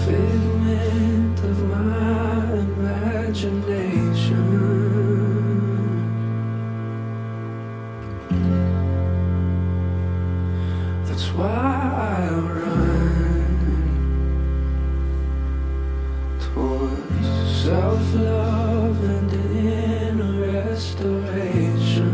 figment of my imagination. That's why I run towards self-love and inner restoration.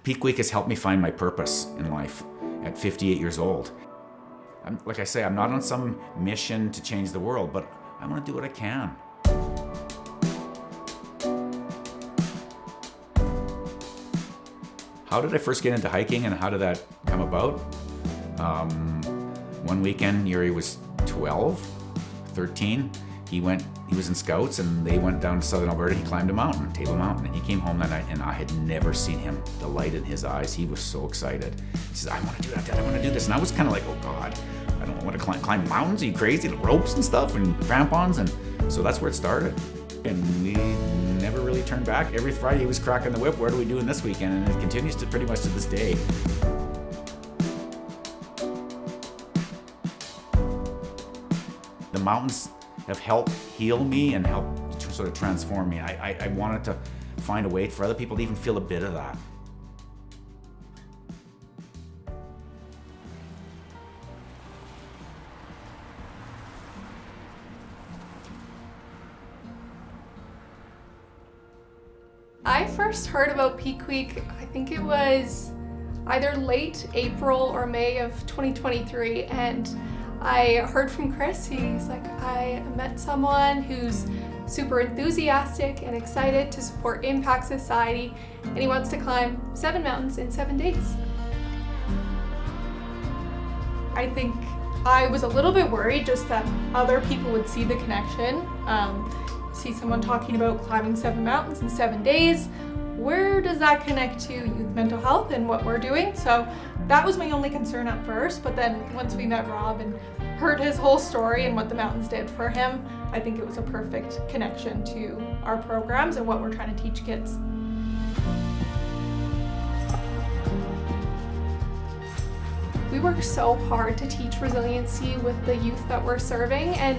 Peak Week has helped me find my purpose in life at 58 years old. Like I say, I'm not on some mission to change the world, but I want to do what I can. How did I first get into hiking and how did that come about? One weekend, Yuri was 12, 13. He was in Scouts and they went down to southern Alberta. He climbed a mountain, Table Mountain, and he came home that night and I had never seen him, the light in his eyes. He was so excited. He says, I want to do that, Dad, I want to do this. And I was kind of like, oh God, I don't want to climb mountains, are you crazy? The ropes and stuff and crampons. And so that's where it started. And we never really turned back. Every Friday he was cracking the whip, what are we doing this weekend? And it continues to pretty much to this day. The mountains have helped heal me and helped sort of transform me. I wanted to find a way for other people to even feel a bit of that. I first heard about Peak Week, I think it was either late April or May of 2023, and I heard from Chris. He's like, I met someone who's super enthusiastic and excited to support Impact Society, and he wants to climb 7 mountains in 7 days. I think I was a little bit worried just that other people would see the connection. See someone talking about climbing 7 mountains in 7 days. Where does that connect to youth mental health and what we're doing? So that was my only concern at first, but then once we met Rob and heard his whole story and what the mountains did for him, I think it was a perfect connection to our programs and what we're trying to teach kids. We work so hard to teach resiliency with the youth that we're serving, and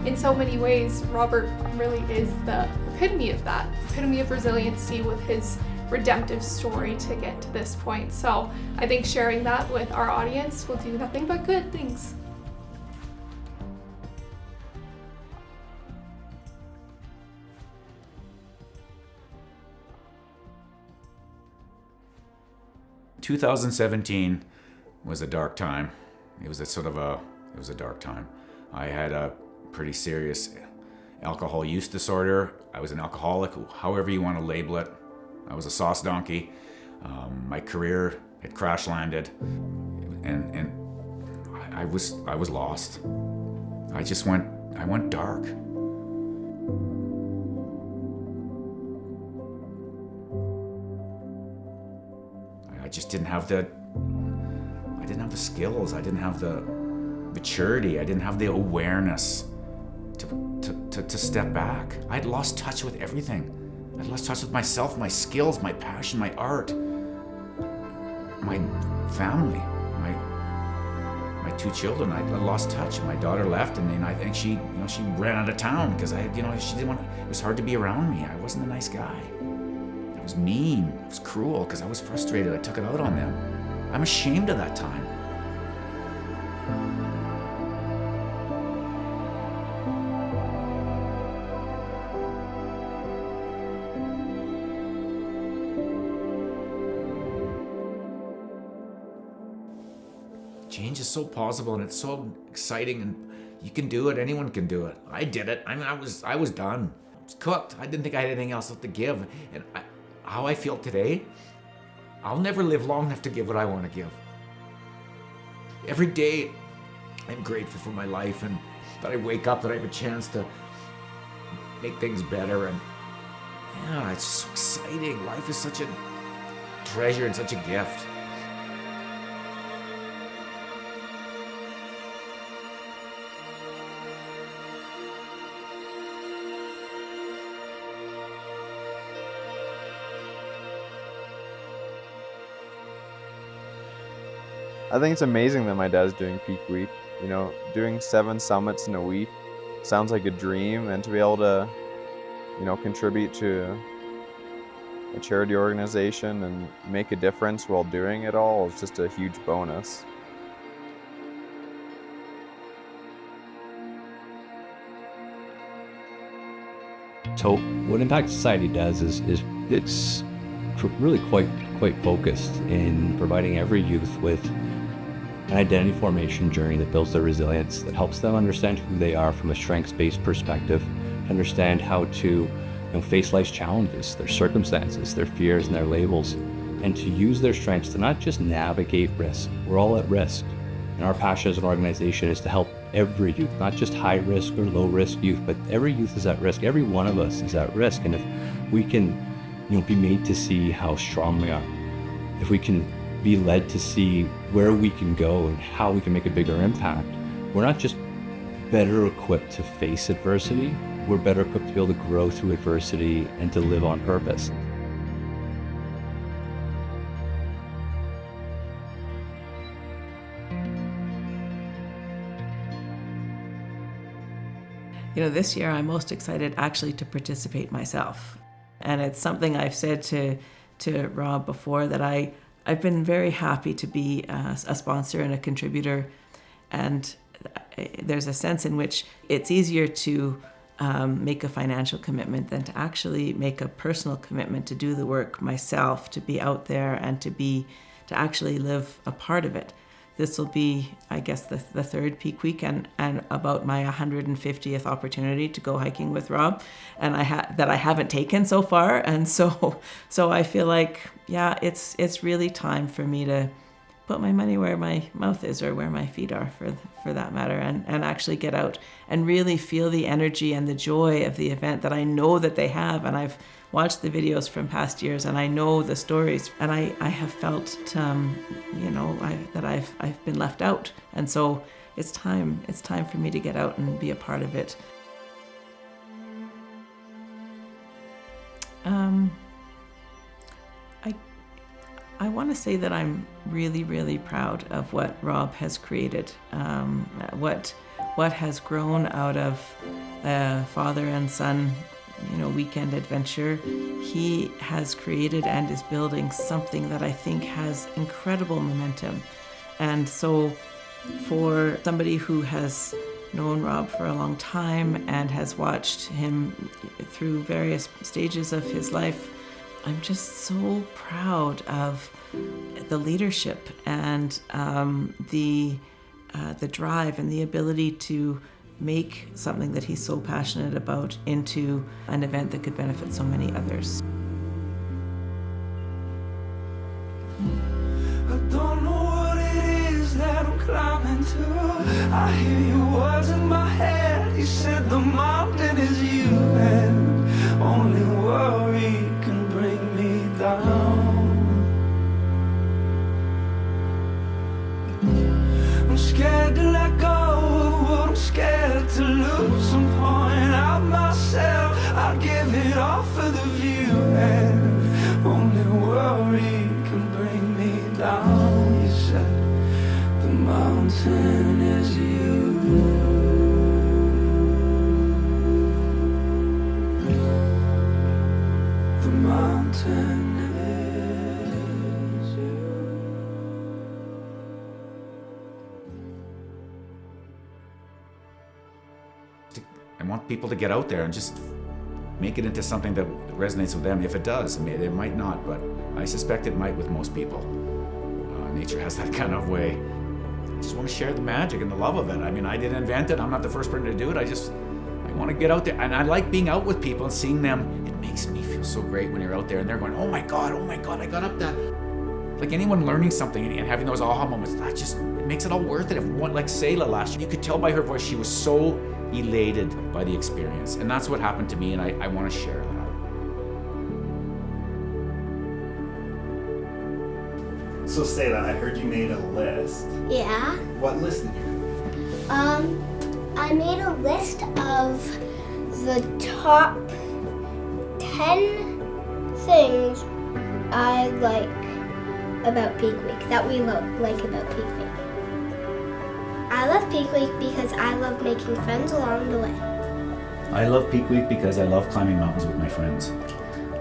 in so many ways, Robert really is the epitome of that, epitome of resiliency with his redemptive story to get to this point. So I think sharing that with our audience will do nothing but good things. In 2017 was a dark time. It was a dark time. I had a pretty serious alcohol use disorder. I was an alcoholic, however you want to label it. I was a sauce donkey. My career had crash landed, and I was lost. I went dark. I just didn't have the skills. I didn't have the maturity. I didn't have the awareness to step back. I'd lost touch with everything. I'd lost touch with myself, my skills, my passion, my art, my family, my 2 children. I lost touch. My daughter left, and I think she ran out of town because she didn't want. It was hard to be around me. I wasn't a nice guy. I was mean. I was cruel because I was frustrated. I took it out on them. I'm ashamed of that time. Change is so possible and it's so exciting, and you can do it. Anyone can do it. I did it. I mean, I was done. I was cooked. I didn't think I had anything else left to give. And how I feel today, I'll never live long enough to give what I want to give. Every day, I'm grateful for my life and that I wake up, that I have a chance to make things better. And yeah, it's so exciting. Life is such a treasure and such a gift. I think it's amazing that my dad's doing Peak Week. You know, doing 7 summits in a week sounds like a dream, and to be able to, you know, contribute to a charity organization and make a difference while doing it all is just a huge bonus. So what Impact Society does is it's really quite focused in providing every youth with an identity formation journey that builds their resilience, that helps them understand who they are from a strengths-based perspective, understand how to face life's challenges, their circumstances, their fears, and their labels, and to use their strengths to not just navigate risk. We're all at risk, and our passion as an organization is to help every youth, not just high risk or low risk youth, but every youth is at risk. Every one of us is at risk, and if we can be made to see how strong we are, if we can be led to see where we can go and how we can make a bigger impact, we're not just better equipped to face adversity, we're better equipped to be able to grow through adversity and to live on purpose. This year I'm most excited actually to participate myself. And it's something I've said to Rob before, that I've been very happy to be a sponsor and a contributor. And there's a sense in which it's easier to make a financial commitment than to actually make a personal commitment to do the work myself, to be out there and to actually live a part of it. This will be, I guess, the third Peak Week and about my 150th opportunity to go hiking with Rob, and that I haven't taken so far. And so I feel like, yeah, it's really time for me to put my money where my mouth is, or where my feet are, for that matter, and actually get out and really feel the energy and the joy of the event that I know that they have. And I've watched the videos from past years, and I know the stories, and I have felt, that I've been left out. And so it's time for me to get out and be a part of it. I want to say that I'm really, really proud of what Rob has created, what has grown out of father and son, weekend adventure. He has created and is building something that I think has incredible momentum. And so for somebody who has known Rob for a long time and has watched him through various stages of his life, I'm just so proud of the leadership and the drive and the ability to make something that he's so passionate about into an event that could benefit so many others. I don't know what it is that I'm climbing to. I hear your words in my head. You said the mountain is you, and only worry can bring me down. I'm scared to let go of what I'm scared to lose. I'm pouring out myself. I give it all for the view, and only worry can bring me down. You said the mountain is you. The mountain is you. I want people to get out there and just make it into something that resonates with them. If it does, it might not, but I suspect it might with most people. Nature has that kind of way. I just want to share the magic and the love of it. I didn't invent it. I'm not the first person to do it. I want to get out there, and I like being out with people and seeing them. It makes me feel so great when you're out there and they're going, oh my God, I got up that. Like anyone learning something and having those aha moments, it makes it all worth it. Like Sayla last year, you could tell by her voice, she was so elated by the experience, and that's what happened to me, and I want to share that. So Sayla, I heard you made a list. Yeah. What list did you make? I made a list of the top 10 things I like about Peak Week, that we like about Peak Week. I love Peak Week because I love making friends along the way. I love Peak Week because I love climbing mountains with my friends.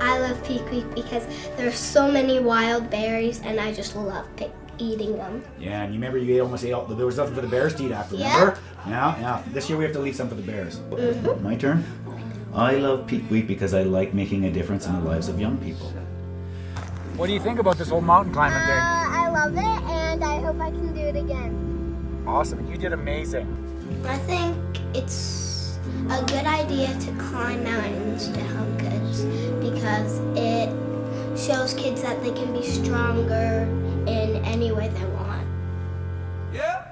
I love Peak Week because there are so many wild berries and I just love eating them. Yeah, and you remember almost ate all, there was nothing for the bears to eat after, Yeah. remember? Yeah. This year we have to leave some for the bears. Mm-hmm. My turn? I love Peak Week because I like making a difference in the lives of young people. What do you think about this whole mountain climbing thing? I love it and I hope I can do it again. Awesome, you did amazing. I think it's a good idea to climb mountains to help kids because it shows kids that they can be stronger in any way they want. Yeah.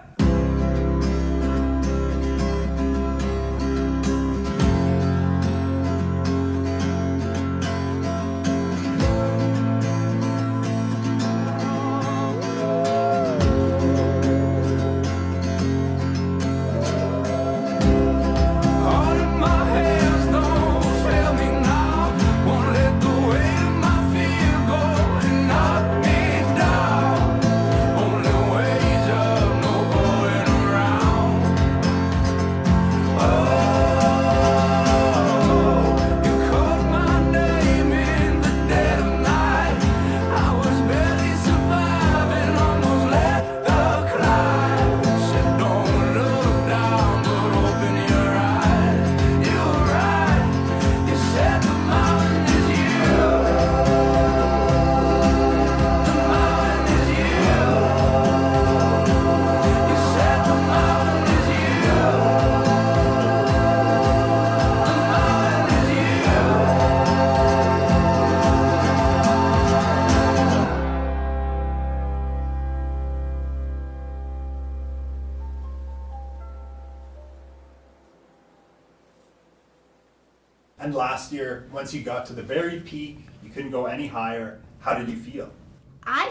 All in my hands don't fail me now. Won't let the weight of my fear go and knock me down. Only ways up, no going around. Oh, you called my name in the dead of night. I was barely surviving, almost let the climb. Said don't look down, but open your eyes. You were right, you said the mountain is you. The mountain is you. You said the mountain is you. The mountain is you. And last year, once you got to the very peak, you couldn't go any higher. How did you feel? I